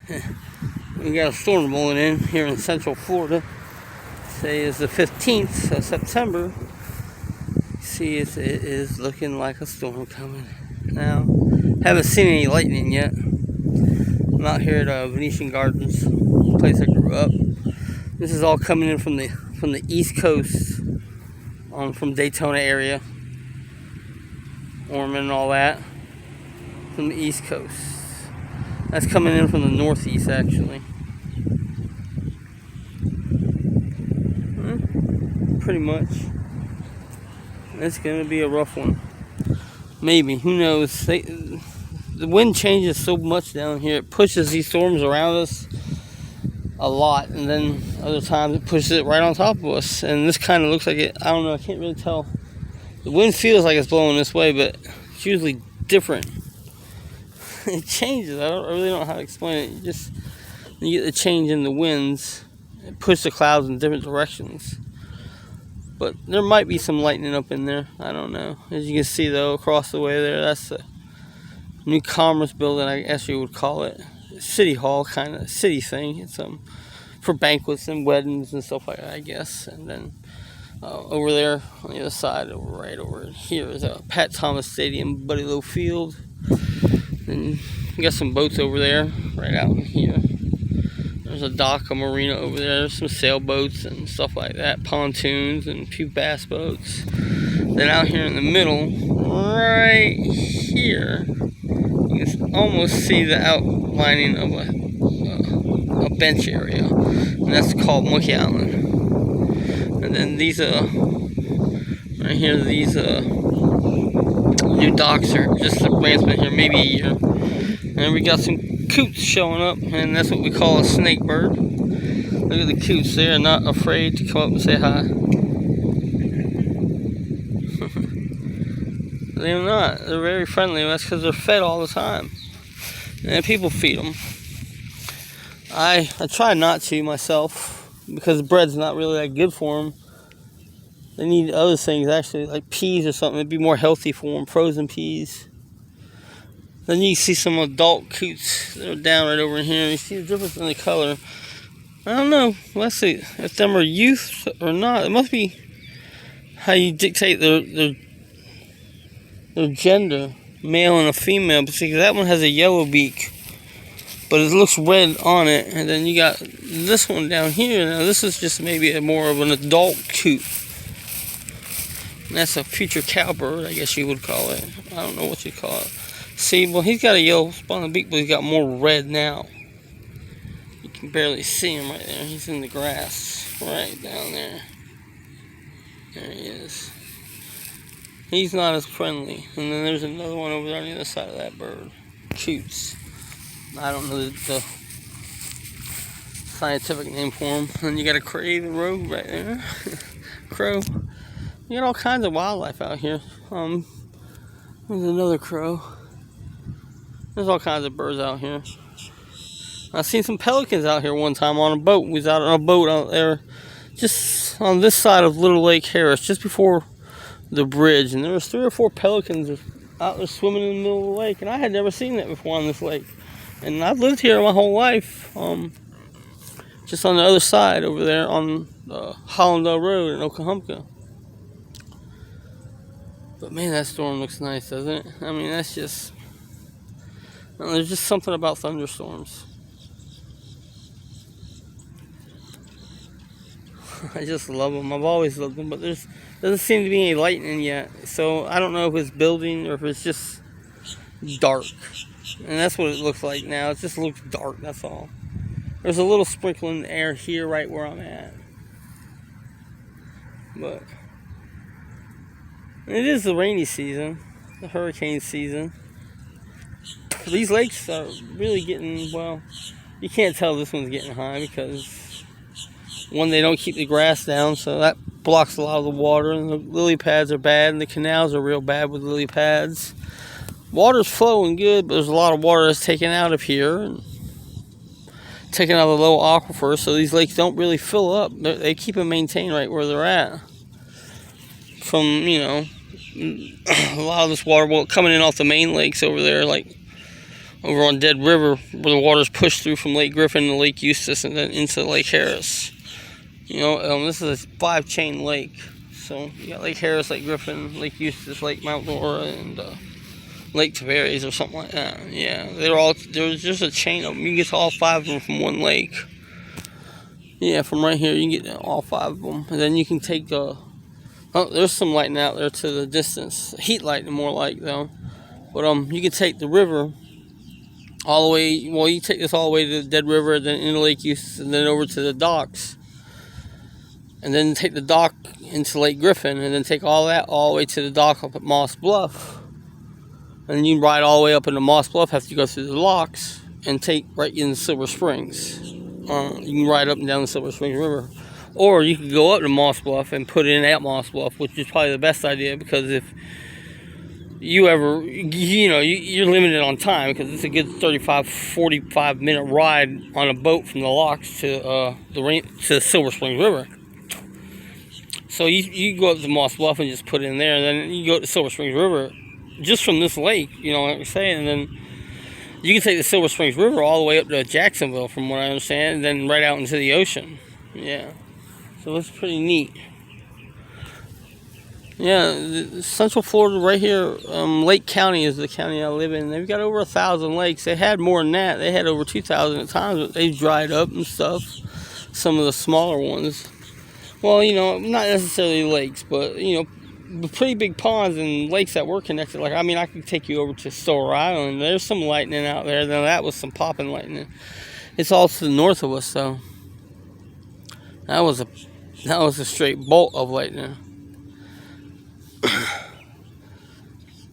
We got a storm rolling in here in Central Florida. Today is the 15th of September. See, it is looking like a storm coming. Now, haven't seen any lightning yet. I'm out here at Venetian Gardens, place I grew up. This is all coming in from the East Coast, from Daytona area, Ormond and all that, from the East Coast. That's coming in from the Northeast, actually. Pretty much. It's gonna be a rough one. Maybe, who knows? The wind changes so much down here. It pushes these storms around us a lot, and then other times it pushes it right on top of us. And this kind of looks like it. I don't know. I can't really tell. The wind feels like it's blowing this way, but it's usually different. It changes. I really don't know how to explain it. You get the change in the winds. It pushes the clouds in different directions. But there might be some lightning up in there. I don't know. As you can see, though, across the way there, that's the new Commerce building, I guess you would call it. City Hall, kind of city thing. It's for banquets and weddings and stuff like that, I guess. And then over there on the other side, right over here, is Pat Thomas Stadium, Buddy Lowe Field. And you got some boats over there, right out in here. There's a dock, a marina over there. There's some sailboats and stuff like that, pontoons and a few bass boats. Then out here in the middle, right here, you can almost see the outlining of a bench area, and that's called Monkey Island. And then these right here, these new docks are just the brand's been here maybe a year. And we got some coots showing up, and that's what we call a snake bird. Look at the coots, they're not afraid to come up and say hi. They're not, they're very friendly. That's because they're fed all the time, and people feed them. I try not to myself, because bread's not really that good for them. They need other things, actually, like peas or something. It'd be more healthy for them, frozen peas. Then you see some adult coots that are down right over here. You see the difference in the color. I don't know. Let's see if them are youth or not. It must be how you dictate their gender, male and a female. But see, that one has a yellow beak, but it looks red on it. And then you got this one down here. Now this is just maybe more of an adult coot. And that's a future cowbird, I guess you would call it. I don't know what you call it. See, well, he's got a yellow spot on the beak, but he's got more red now. You can barely see him right there. He's in the grass right down there. There he is. He's not as friendly. And then there's another one over there on the other side of that bird. Coots. I don't know the scientific name for him. And you got a craven rogue right there. Crow. You got all kinds of wildlife out here. There's another crow. There's all kinds of birds out here. I seen some pelicans out here one time on a boat. We was out on a boat out there, just on this side of Little Lake Harris, just before the bridge. And there was 3 or 4 pelicans out there swimming in the middle of the lake. And I had never seen that before on this lake. And I've lived here my whole life, just on the other side over there on Hollandale Road in Oklahoma. But man, that storm looks nice, doesn't it? I mean, that's just... there's just something about thunderstorms. I just love them. I've always loved them, but doesn't seem to be any lightning yet. So I don't know if it's building or if it's just dark. And that's what it looks like now. It just looks dark, that's all. There's a little sprinkle in the air here right where I'm at. But it is the rainy season, the hurricane season. These lakes are really getting, well, you can't tell this one's getting high because, one, they don't keep the grass down, so that blocks a lot of the water, and the lily pads are bad, and the canals are real bad with lily pads. Water's flowing good, but there's a lot of water that's taken out of here, and taken out of the low aquifer, so these lakes don't really fill up. They keep them maintained right where they're at. From, a lot of this water, well, coming in off the main lakes over there, like over on Dead River, where the water's pushed through from Lake Griffin to Lake Eustis and then into Lake Harris. This is a 5-chain lake. So you got Lake Harris, Lake Griffin, Lake Eustis, Lake Mount Dora, and Lake Tavares or something like that. Yeah, there's just a chain of them. You can get to all 5 of them from one lake. Yeah, from right here you can get all 5 of them, and then you can take there's some lighting out there to the distance. Heat lighting more like though. But you can take the river all the way. Well, you take this all the way to the Dead River, then into Lake Eustis, and then over to the docks. And then take the dock into Lake Griffin, and then take all that all the way to the dock up at Moss Bluff. And you can ride all the way up into Moss Bluff after you go through the locks and take right into Silver Springs. You can ride up and down the Silver Springs River. Or you could go up to Moss Bluff and put it in at Moss Bluff, which is probably the best idea, because if you ever, you're limited on time, because it's a good 45 minute ride on a boat from the locks to the Silver Springs River. So you go up to Moss Bluff and just put it in there, and then you go to Silver Springs River just from this lake, like I'm saying, and then you can take the Silver Springs River all the way up to Jacksonville, from what I understand, and then right out into the ocean. Yeah, so it's pretty neat. Yeah, Central Florida right here, Lake County is the county I live in. They've got over 1,000 lakes. They had more than that. They had over 2,000 at times, but they've dried up and stuff. Some of the smaller ones. Well, not necessarily lakes, but, pretty big ponds and lakes that were connected. Like, I could take you over to Storer Island. There's some lightning out there. Now, that was some popping lightning. It's all to the north of us, though. That was a straight bolt of lightning.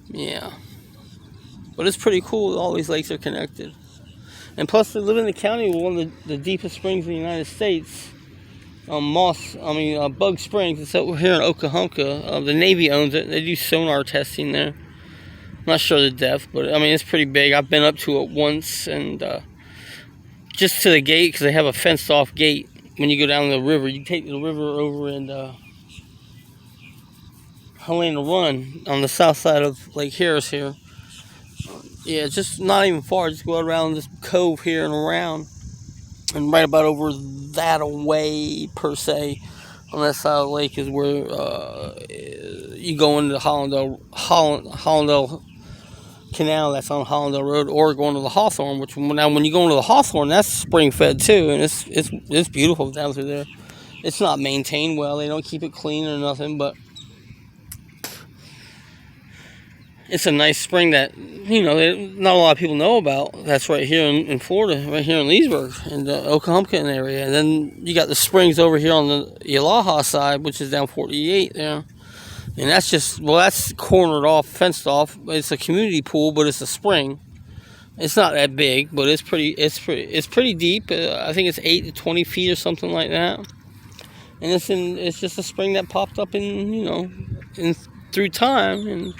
Yeah. But it's pretty cool. All these lakes are connected. And plus, they live in the county with one of the deepest springs in the United States. Bug Springs. It's over here in Okahonka. The Navy owns it. They do sonar testing there. I'm not sure the depth, but it's pretty big. I've been up to it once, and just to the gate, because they have a fenced-off gate. When you go down the river, you take the river over in Helena Run on the south side of Lake Harris here. Yeah, just not even far. Just go around this cove here and around, and right about over that away per se on that side of the lake is where you go into the Hollandale Canal. That's on Hollandale Road, or going to the Hawthorne. Which now, when you go into the Hawthorne, that's spring fed too, and it's beautiful down through there. It's not maintained well. They don't keep it clean or nothing, but it's a nice spring that, not a lot of people know about. That's right here in Florida, right here in Leesburg, in the Okahonka area. And then you got the springs over here on the Yalaha side, which is down 48 there. And that's cornered off, fenced off. It's a community pool, but it's a spring. It's not that big, but it's pretty deep. I think it's 8 to 20 feet or something like that. And it's just a spring that popped up through time, and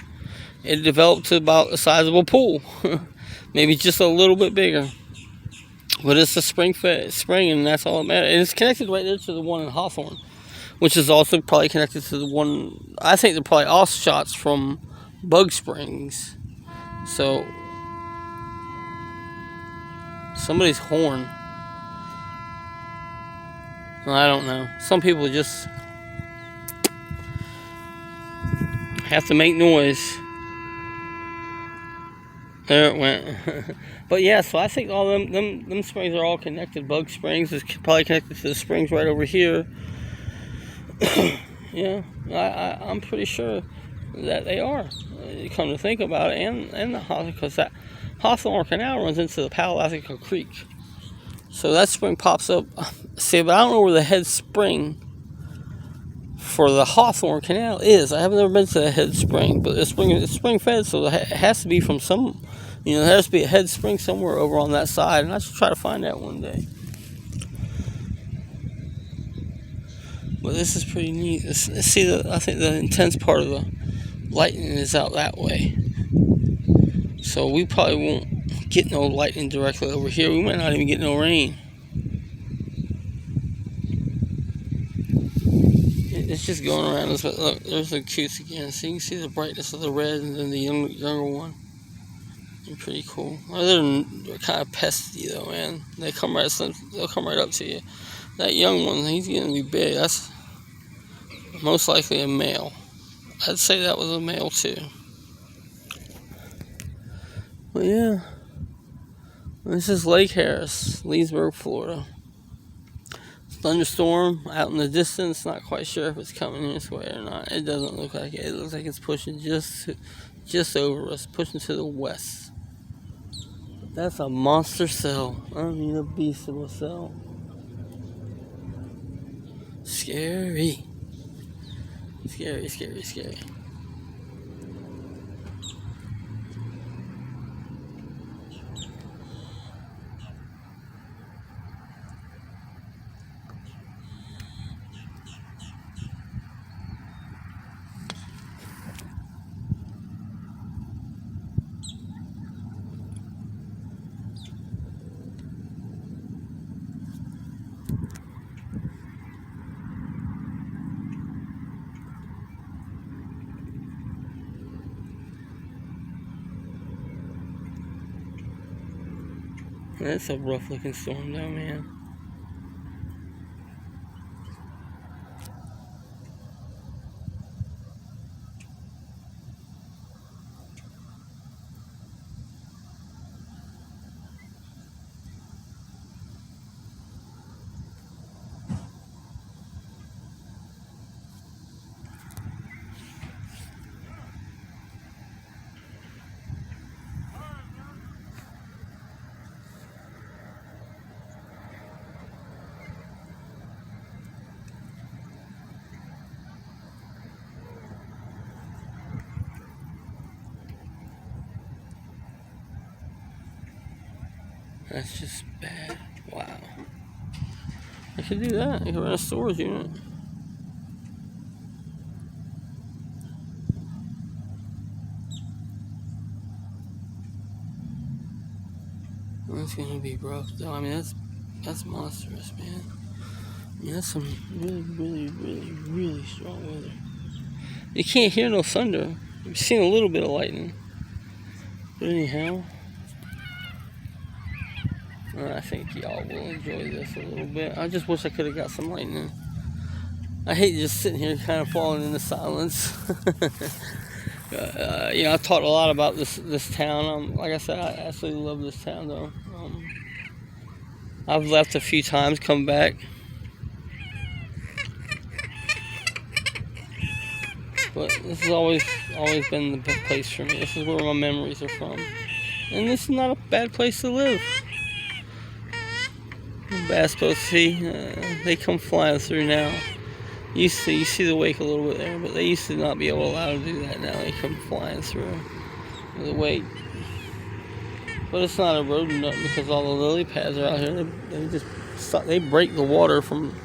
it developed to about the size of a pool. Maybe just a little bit bigger. But it's a spring, and that's all that matters. And it's connected right there to the one in Hawthorne, which is also probably connected to the one. I think they're probably offshots from Bug Springs. So, somebody's horn. I don't know. Some people just have to make noise. There it went. But yeah, so I think all them springs are all connected. Bug Springs is probably connected to the springs right over here. Yeah, I'm pretty sure that they are. You come to think about it, and because that Hawthorne Canal runs into the Palacico Creek. So that spring pops up. See, but I don't know where the head spring for the Hawthorne Canal is. I haven't ever been to the head spring, but it's spring fed, so it has to be from some. There has to be a head spring somewhere over on that side, and I should try to find that one day. But this is pretty neat. I think the intense part of the lightning is out that way. So we probably won't get no lightning directly over here. We might not even get no rain. It's just going around us. Look, there's the cutes again. So you can see the brightness of the red and then the younger one. They're pretty cool. They're kind of pesky though, man. They'll come right up to you. That young one, he's gonna be big. That's most likely a male. I'd say that was a male too. But yeah, this is Lake Harris, Leesburg, Florida. Thunderstorm out in the distance. Not quite sure if it's coming this way or not. It doesn't look like it. It looks like it's pushing just over us, pushing to the west. That's a monster cell. I mean, a beast of a cell. Scary. Scary, scary, scary. That's a rough looking storm though, man. That's just bad. Wow. I could do that. I could run a storage unit. That's gonna be rough though. I mean, that's monstrous, man. I mean, that's some really, really, really, really strong weather. You can't hear no thunder. You've seen a little bit of lightning. But anyhow, I think y'all will enjoy this a little bit. I just wish I could have got some lightning. I hate just sitting here kind of falling into silence. I've talked a lot about this town. Like I said, I absolutely love this town though. I've left a few times, come back. But this has always been the best place for me. This is where my memories are from. And this is not a bad place to live. Bass boats, see, they come flying through now. You see the wake a little bit there, but they used to not be able to allow to do that. Now they come flying through the wake. But it's not eroding up because all the lily pads are out here. They break the water from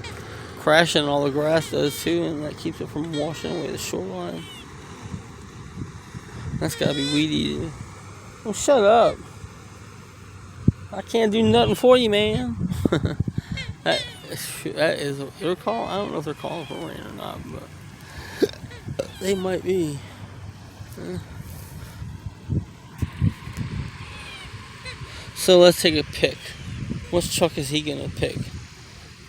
crashing. All the grass does too, and that keeps it from washing away the shoreline. That's gotta be weed eating. Well, shut up. I can't do nothing for you, man. that is they're calling. I don't know if they're calling for rain or not, but they might be. So let's take a pick. Which truck is he gonna pick?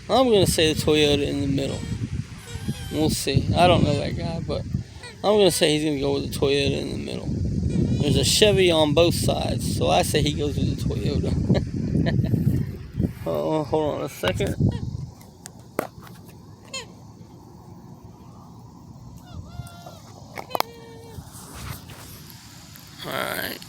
I'm gonna say the Toyota in the middle. We'll see. I don't know that guy, but I'm gonna say he's gonna go with the Toyota in the middle. There's a Chevy on both sides, so I say he goes with the Toyota. Oh, hold on a second. Alright.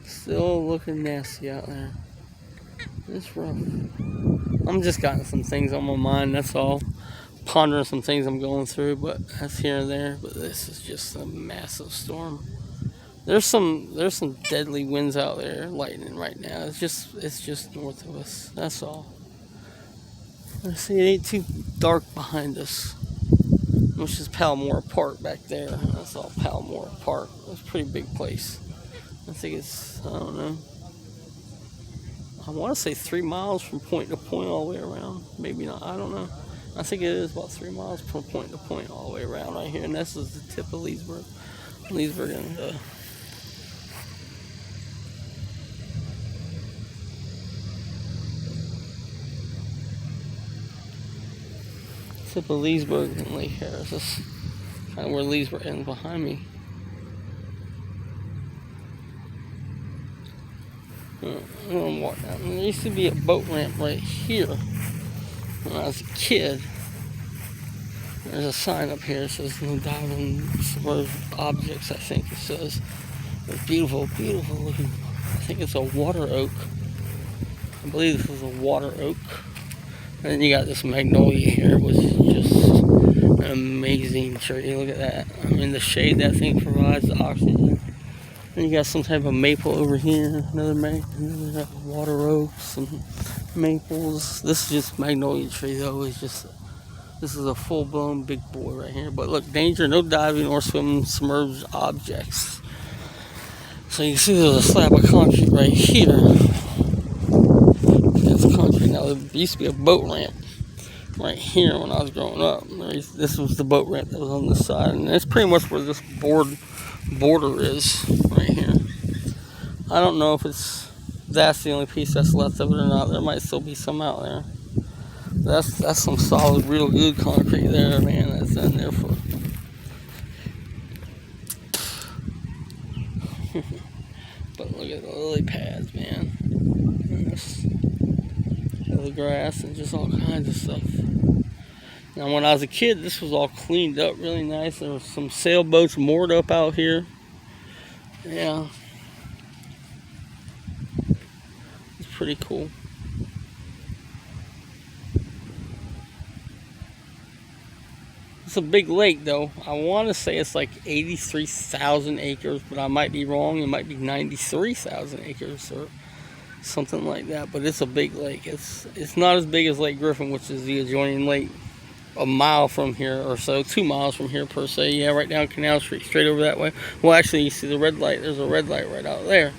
Still looking nasty out there. It's rough. I'm just got some things on my mind, that's all. pondering some things I'm going through, but that's here and there. But this is just a massive storm. There's some deadly winds out there, lightning right now. It's just north of us. That's all. Let's see, it ain't too dark behind us. Which is Palmore Park back there. That's all Palmore Park. It's a pretty big place. I think it's, I don't know. I want to say 3 miles from point to point all the way around. Maybe not, I don't know. I think it is about 3 miles from point to point all the way around right here. And this is the tip of Leesburg. Leesburg and tip of Leesburg and Lake Harris. That's kind of where Leesburg ends behind me. There used to be a boat ramp right here when I was a kid. There's a sign up here that says no diving submerged objects, I think it says. It's beautiful, beautiful looking. I think it's a water oak. I believe this is a water oak. And then you got this magnolia here, which is just an amazing tree. Look at that. I mean, the shade that thing provides, the oxygen. And you got some type of maple over here, another water oaks and maples. This is just magnolia tree though. This is a full-blown big boy right here. But look, danger, no diving or swimming submerged objects. So you can see there's a slab of concrete right here. That's concrete. Now there used to be a boat ramp right here when I was growing up. This was the boat ramp that was on this side, and that's pretty much where this border is right here. I don't know if that's the only piece that's left of it or not. There might still be some out there. That's some solid, real good concrete there, man. That's in there for. But look at the lily pads, man. The grass and just all kinds of stuff. Now, when I was a kid, this was all cleaned up really nice. There was some sailboats moored up out here. Yeah. It's pretty cool. It's a big lake, though. I want to say it's like 83,000 acres, but I might be wrong. It might be 93,000 acres or something like that. But it's a big lake. It's not as big as Lake Griffin, which is the adjoining lake a mile from here or so, 2 miles from here per se. Yeah, right down Canal Street, straight over that way. Well, actually, you see the red light. There's a red light right out there.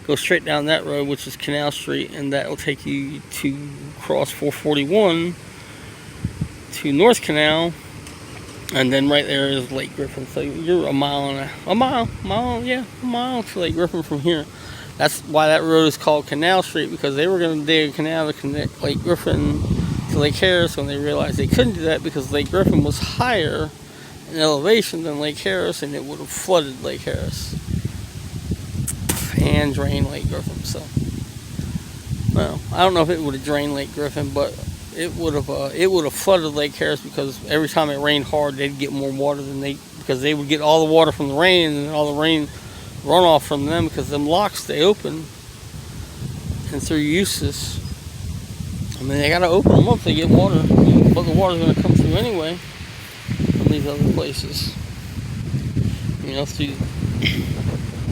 Go straight down that road, which is Canal Street, and that will take you to cross 441 to North Canal. And then right there is Lake Griffin. So you're a mile to Lake Griffin from here. That's why that road is called Canal Street, because they were going to dig a canal to connect Lake Griffin to Lake Harris when they realized they couldn't do that because Lake Griffin was higher in elevation than Lake Harris, and it would have flooded Lake Harris and drained Lake Griffin. So, well, I don't know if it would have drained Lake Griffin, but it would have flooded Lake Harris, because every time it rained hard, they'd get more water because they would get all the water from the rain, and all the rain runoff from them, because them locks stay open. And through uses, I mean, they gotta open them up to get water, but the water's gonna come through anyway from these other places. You know, through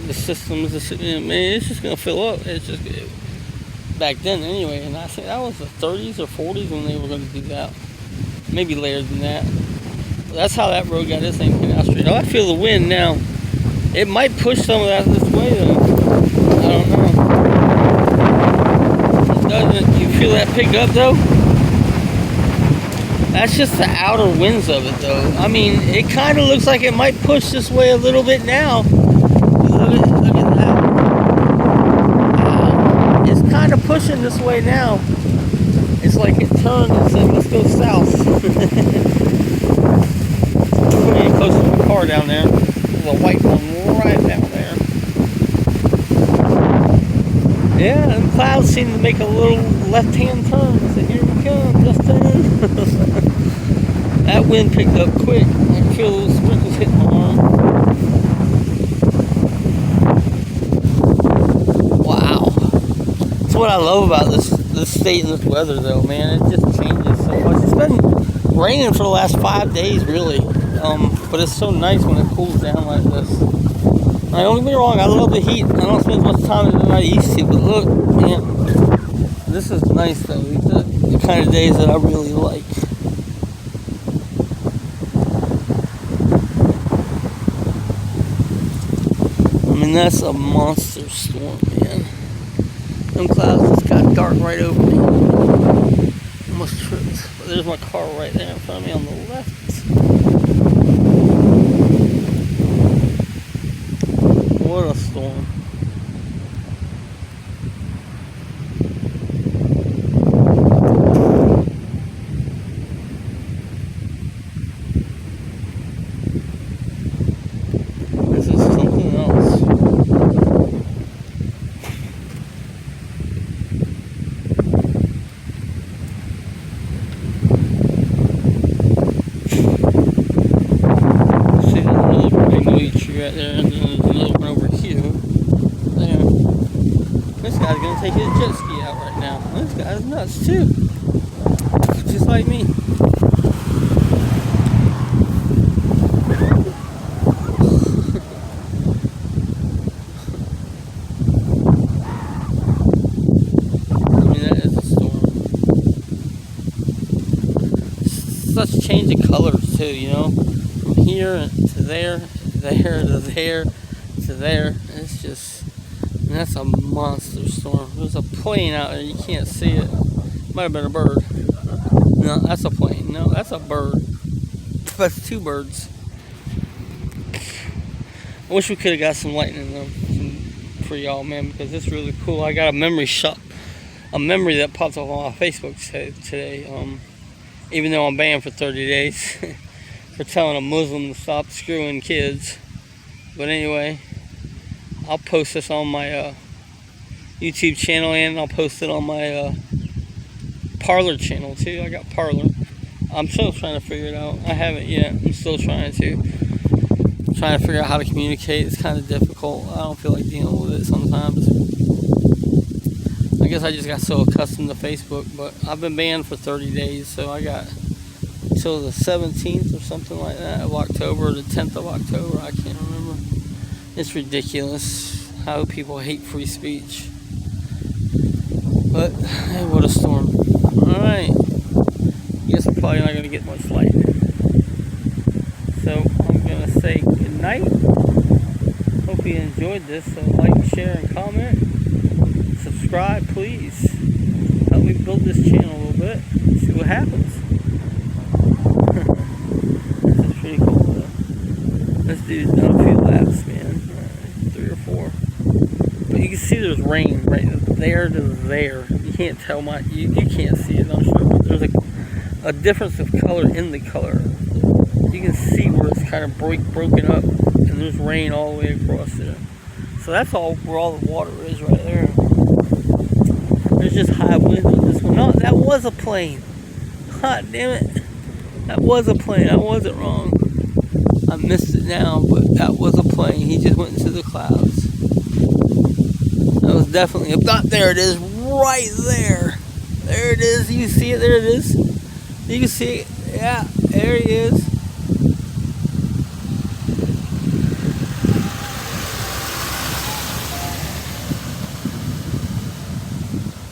the systems. Man, it's just gonna fill up. It's just back then anyway, and I think that was the 30s or 40s when they were gonna do that. Maybe later than that. But that's how that road got its name, Canal Street. Oh, I feel the wind now. It might push some of that this way though. I don't know. Doesn't you feel that pick up though? That's just the outer winds of it though. I mean, it kind of looks like it might push this way a little bit now. Look at that. It's kind of pushing this way now. It's like it turned and said, let's go south. Pretty close to the car down there. There's a white one right down there. Yeah, and clouds seem to make a little left-hand turn. So here we come, just turn. That wind picked up quick. I can feel those sprinkles hitting my arm. Wow. That's what I love about this state and this weather, though, man. It just changes so much. raining for the last 5 days, really. But it's so nice when it cools down like this. Don't get me wrong, I love the heat. I don't spend as much time as I used to, but look, man, this is nice though. These are the kind of days that I really like. I mean, that's a monster storm, man. Them clouds just got dark right over me. Almost tripped. But there's my car right there in front of me on the left. What a storm. This is something else. See, there's another magnolia tree right there, and then there's another one over here. There. This guy's gonna take his jet ski out right now. This guy's nuts too. Just like me. Such change of colors too, you know, from here to there, there to there to there. It's just, that's a monster storm. There's a plane out there, you can't see it. Might have been a bird. No, that's a plane. No, that's a bird. That's two birds. I wish we could have got some lightning though for y'all, man, because it's really cool. I got a memory that popped up on my Facebook today. Even though I'm banned for 30 days for telling a Muslim to stop screwing kids. But anyway, I'll post this on my YouTube channel, and I'll post it on my Parler channel too. I got Parler. I'm still trying to figure it out. I haven't yet. I'm still trying to figure out how to communicate. It's kind of difficult. I don't feel like dealing with it sometimes. I guess I just got so accustomed to Facebook, but I've been banned for 30 days, so I got till the 17th or something like that of October, the 10th of October, I can't remember. It's ridiculous how people hate free speech. But, hey, what a storm. Alright, guess I'm probably not going to get much light. So, I'm going to say goodnight. Hope you enjoyed this, so like, share, and comment. Subscribe, please. Help me build this channel a little bit. See what happens. This is pretty cool though. This dude's done a few laps, man. 3 or 4. But you can see there's rain right there to there. You can't tell you can't see it, I'm sure. But there's a difference of color in the color. You can see where it's kind of broken up, and there's rain all the way across there. So that's where all the water is right there. There's just high winds on this one. No, that was a plane. God damn it. That was a plane. I wasn't wrong. I missed it now, but that was a plane. He just went into the clouds. That was definitely there it is, right there. There it is. You see it? There it is. You can see it. Yeah, there he is.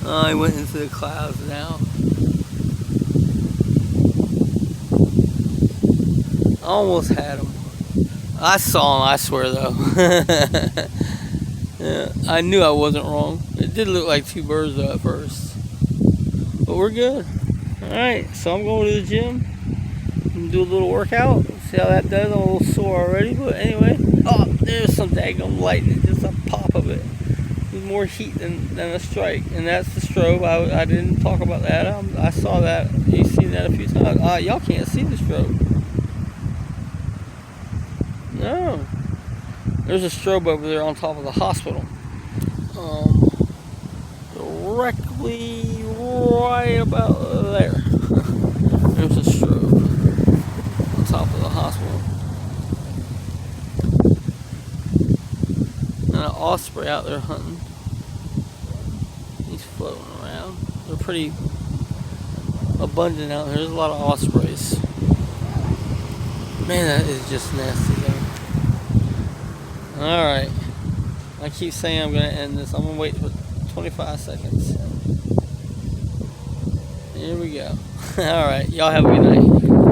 Oh, he went into the clouds now. Almost had him. I saw him, I swear though. Yeah, I knew I wasn't wrong. It did look like two birds though at first. But we're good. Alright, so I'm going to the gym and do a little workout. See how that does. I'm a little sore already, but anyway. Oh, there's some daggum lightning, just a pop of it. There's more heat than a strike, and that's the strobe. I didn't talk about that. I saw that. You've seen that a few times. Y'all can't see the strobe. No. There's a strobe over there on top of the hospital. Directly right about there. There's a strobe on top of the hospital. And an osprey out there hunting. He's floating around. They're pretty abundant out here. There's a lot of ospreys. Man, that is just nasty though. Alright. I keep saying I'm going to end this. I'm going to wait for 25 seconds. Here we go. Alright. Y'all have a good night.